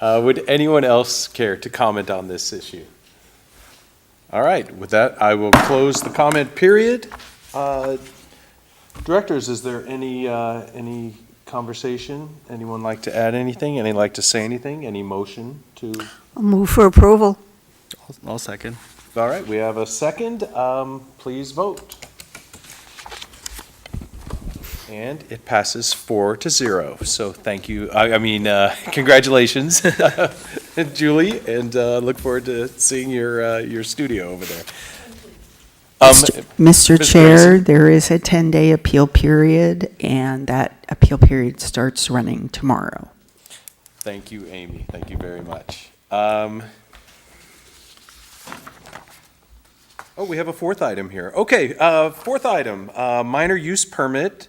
Would anyone else care to comment on this issue? All right, with that, I will close the comment period. Directors, is there any conversation? Anyone like to add anything? Anyone like to say anything? Any motion to? I'll move for approval. I'll second. All right, we have a second. Please vote. And it passes 4-0. So thank you. Congratulations, Julie, and look forward to seeing your studio over there. Mr. Ms. Chair, Grayson. there is a 10-day appeal period, and that appeal period starts running tomorrow. Thank you, Amy. Thank you very much. We have a fourth item here. Okay, fourth item, minor use permit,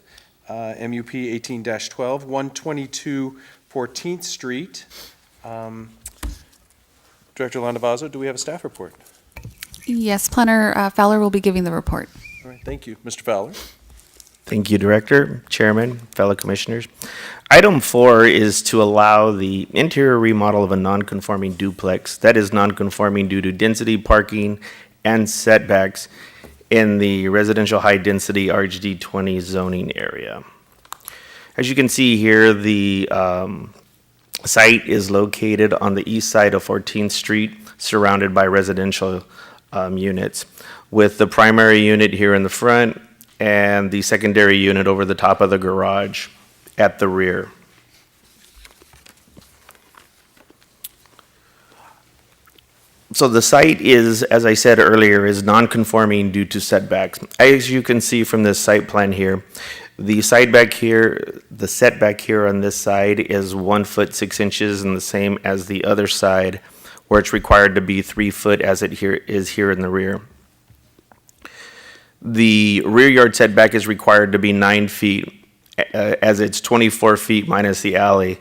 MUP 18-12, 122 14th Street. Director Landavazo, do we have a staff report? Yes, Planner Fowler will be giving the report. All right, thank you. Mr. Fowler? Thank you, Director, Chairman, fellow commissioners. Item 4 is to allow the interior remodel of a non-conforming duplex that is non-conforming due to density, parking, and setbacks in the residential high-density RHD 20 zoning area. As you can see here, the site is located on the east side of 14th Street, surrounded by residential units, with the primary unit here in the front and the secondary unit over the top of the garage at the rear. So the site is, as I said earlier, is non-conforming due to setbacks. As you can see from this site plan here, the setback here on this side is 1 foot 6 inches, and the same as the other side, where it's required to be 3 foot as it is here in the rear. The rear yard setback is required to be 9 feet, as it's 24 feet minus the alley,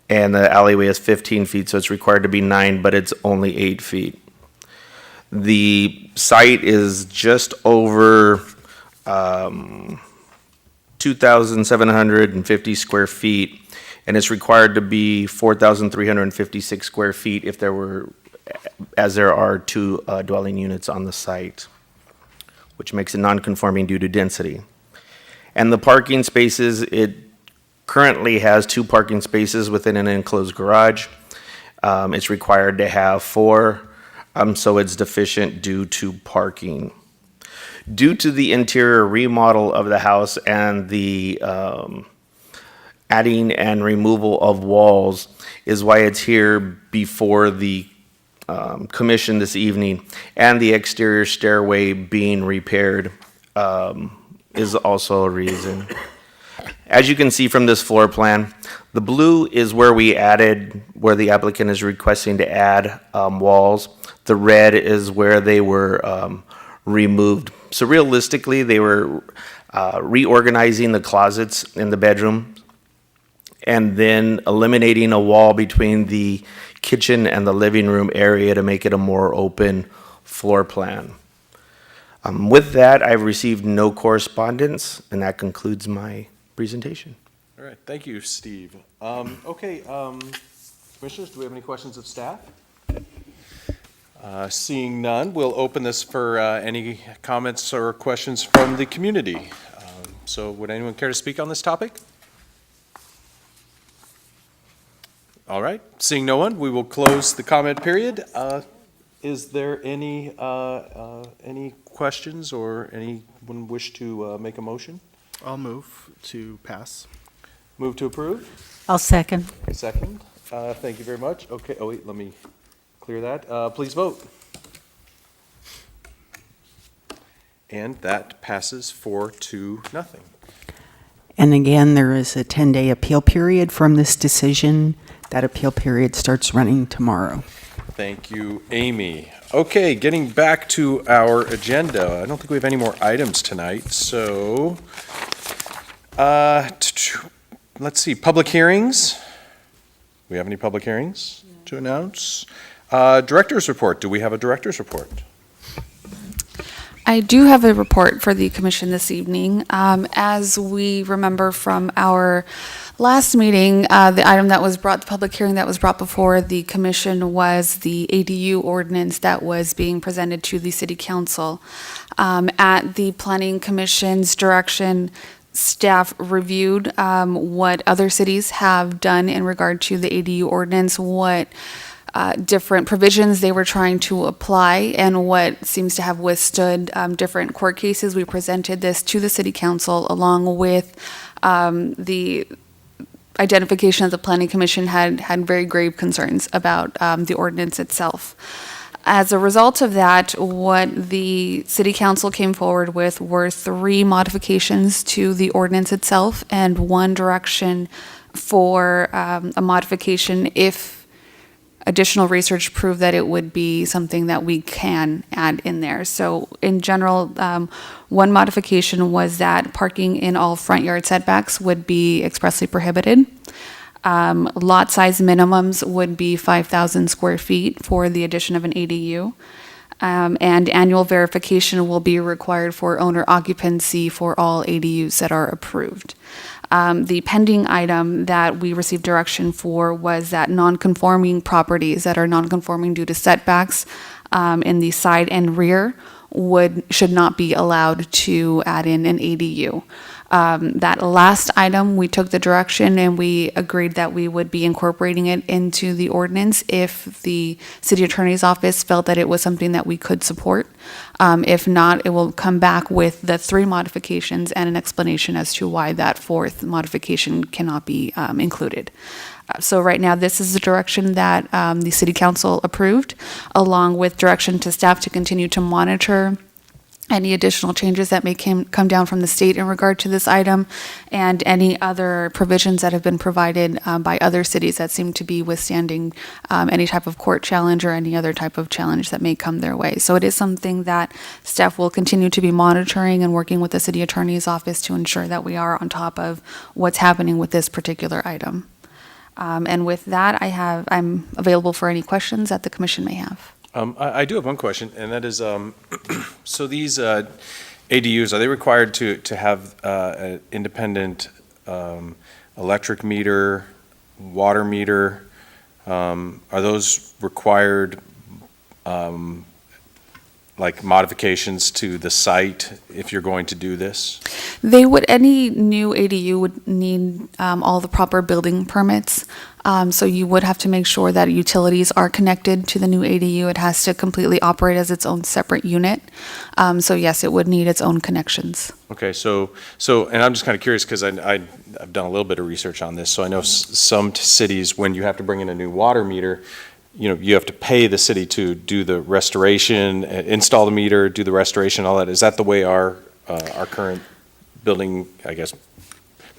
and the alleyway is 15 feet, so it's required to be 9, but it's only 8 feet. The site is just over 2,750 square feet, and it's required to be 4,356 square feet if there are 2 dwelling units on the site, which makes it non-conforming due to density. And the parking spaces, it currently has 2 parking spaces within an enclosed garage. It's required to have 4, so it's deficient due to parking. Due to the interior remodel of the house and the adding and removal of walls is why it's here before the commission this evening, and the exterior stairway being repaired is also a reason. As you can see from this floor plan, the blue is where the applicant is requesting to add walls. The red is where they were removed. So realistically, they were reorganizing the closets in the bedroom and then eliminating a wall between the kitchen and the living room area to make it a more open floor plan. With that, I've received no correspondence, and that concludes my presentation. All right, thank you, Steve. Commissioners, do we have any questions of staff? Seeing none, we'll open this for any comments or questions from the community. So would anyone care to speak on this topic? All right, seeing no one, we will close the comment period. Is there any questions or anyone wish to make a motion? I'll move to pass. Move to approve? I'll second. Second. Thank you very much. Okay, wait, let me clear that. Please vote. And that passes 4-0. And again, there is a 10-day appeal period from this decision. That appeal period starts running tomorrow. Thank you, Amy. Okay, getting back to our agenda. I don't think we have any more items tonight, so let's see, public hearings. We have any public hearings to announce? Director's report. Do we have a director's report? I do have a report for the commission this evening. As we remember from our Last meeting, the item that was brought, the public hearing that was brought before the commission was the ADU ordinance that was being presented to the city council. At the planning commission's direction, staff reviewed what other cities have done in regard to the ADU ordinance, what different provisions they were trying to apply, and what seems to have withstood different court cases. We presented this to the city council along with the identification that the planning commission had very grave concerns about the ordinance itself. As a result of that, what the city council came forward with were 3 modifications to the ordinance itself and 1 direction for a modification if additional research proved that it would be something that we can add in there. So in general, 1 modification was that parking in all front yard setbacks would be expressly prohibited. Lot size minimums would be 5,000 square feet for the addition of an ADU. And annual verification will be required for owner occupancy for all ADUs that are approved. The pending item that we received direction for was that non-conforming properties that are non-conforming due to setbacks in the side and rear should not be allowed to add in an ADU. That last item, we took the direction and we agreed that we would be incorporating it into the ordinance if the city attorney's office felt that it was something that we could support. If not, it will come back with the 3 modifications and an explanation as to why that 4th modification cannot be included. So right now, this is the direction that the city council approved, along with direction to staff to continue to monitor any additional changes that may come down from the state in regard to this item, and any other provisions that have been provided by other cities that seem to be withstanding any type of court challenge or any other type of challenge that may come their way. So it is something that staff will continue to be monitoring and working with the city attorney's office to ensure that we are on top of what's happening with this particular item. And with that, I'm available for any questions that the commission may have. I do have one question, and that is, so these ADUs, are they required to have an independent electric meter, water meter? Are those required, like modifications to the site if you're going to do this? Any new ADU would need all the proper building permits. So you would have to make sure that utilities are connected to the new ADU. It has to completely operate as its own separate unit. So yes, it would need its own connections. Okay, so, and I'm just kind of curious, because I've done a little bit of research on this, so I know some cities, when you have to bring in a new water meter, you have to pay the city to do the restoration, install the meter, do the restoration, all that. Is that the way our current building, I guess,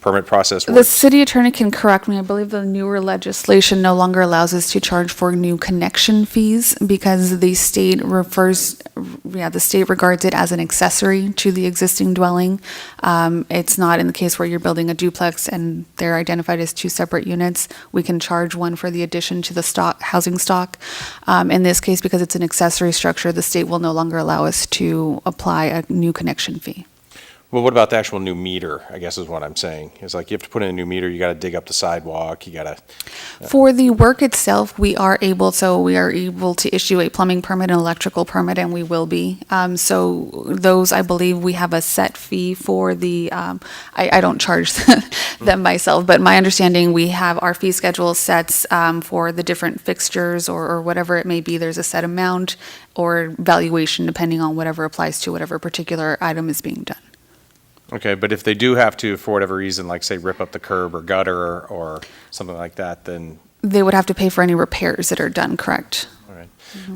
permit process The works? city attorney can correct me. I believe the newer legislation no longer allows us to charge for new connection fees because the state regards it as an accessory to the existing dwelling. It's not in the case where you're building a duplex and they're identified as 2 separate units. We can charge one for the addition to the housing stock. In this case, because it's an accessory structure, the state will no longer allow us to apply a new connection fee. Well, what about the actual new meter, I guess is what I'm saying. It's like you have to put in a new meter, you got to dig up the sidewalk, you got to... For the work itself, we are able to issue a plumbing permit, an electrical permit, and we will be. So those, I believe, we have a set fee for the, I don't charge them myself, but my understanding, we have our fee schedule sets for the different fixtures or whatever it may be. There's a set amount or valuation depending on whatever applies to whatever particular item is being done. Okay, but if they do have to, for whatever reason, like say rip up the curb or gutter or something like that, then... They would have to pay for any repairs that are done, correct? All right.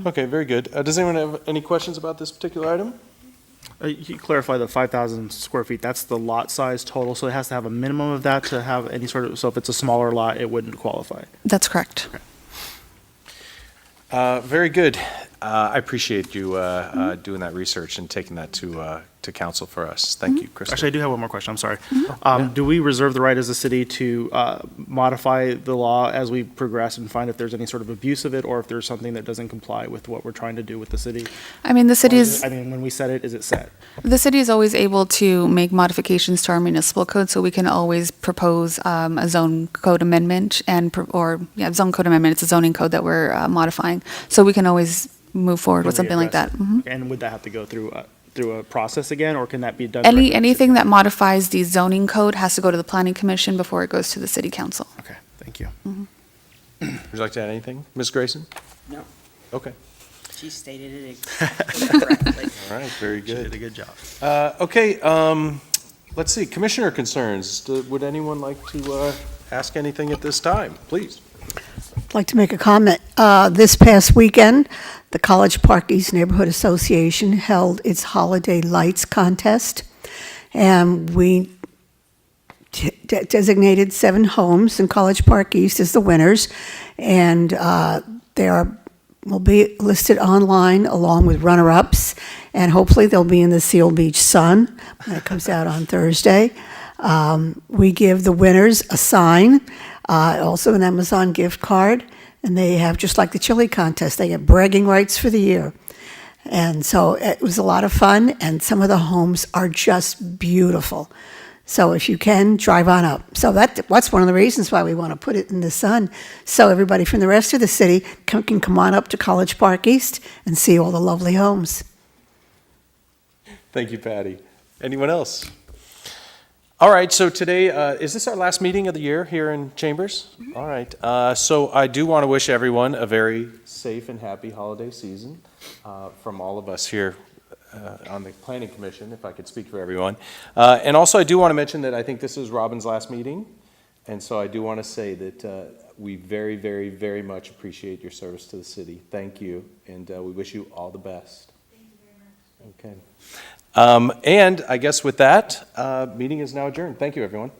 Okay, very good. Does anyone have any questions about this particular item? You clarify the 5,000 square feet, that's the lot size total, so it has to have a minimum of that to have any sort of, so if it's a smaller lot, it wouldn't qualify. That's correct. Very good. I appreciate you doing that research and taking that to to council for us. Thank you, Crystal. Actually, I do have one more question, I'm sorry. Yeah. Do we reserve the right as a city to modify the law as we progress and find if there's any sort of abuse of it, or if there's something that doesn't comply with what we're trying to do with the city? I mean, the city is, I mean, when we set it, is it set? the city is always able to make modifications to our municipal code, so we can always propose a zone code amendment zone code amendment. It's a zoning code that we're modifying, so we can always move forward with Can we something like address that. it? Mhm. And would that have to go through a process again, or can that be done? directly with the city? Anything that modifies the zoning code has to go to the planning commission before it goes to the city council. Okay, thank you. Would you like to add anything, Ms. Grayson? No, Okay, she stated it exactly correctly. all right, very You did good. a good job. Okay, let's see, commissioner concerns. Would anyone like to ask anything at this time? Please. I'd like to make a comment. This past weekend, the College Park East Neighborhood Association held its Holiday Lights Contest, and we designated 7 homes in College Park East as the winners, and will be listed online along with runner-ups, and hopefully they'll be in the Seal Beach Sun when it comes out on Thursday. We give the winners a sign, also an Amazon gift card, and they have, just like the chili contest, they get bragging rights for the year. And so it was a lot of fun, and some of the homes are just beautiful. So if you can, drive on up. So that's one of the reasons why we want to put it in the sun, so everybody from the rest of the city can come on up to College Park East and see all the lovely homes. Thank you, Patty. Anyone else? All right, so today, is this our last meeting of the year here in Chambers? All right, so I do want to wish everyone a very safe and happy holiday season from all of us here on the Planning Commission, if I could speak for everyone. And also, I do want to mention that I think this is Robin's last meeting, and so I do want to say that we very, very, very much appreciate your service to the city. Thank you, and we wish you all the best. Thank you very much. Okay. And I guess with that, meeting is now adjourned. Thank you, everyone.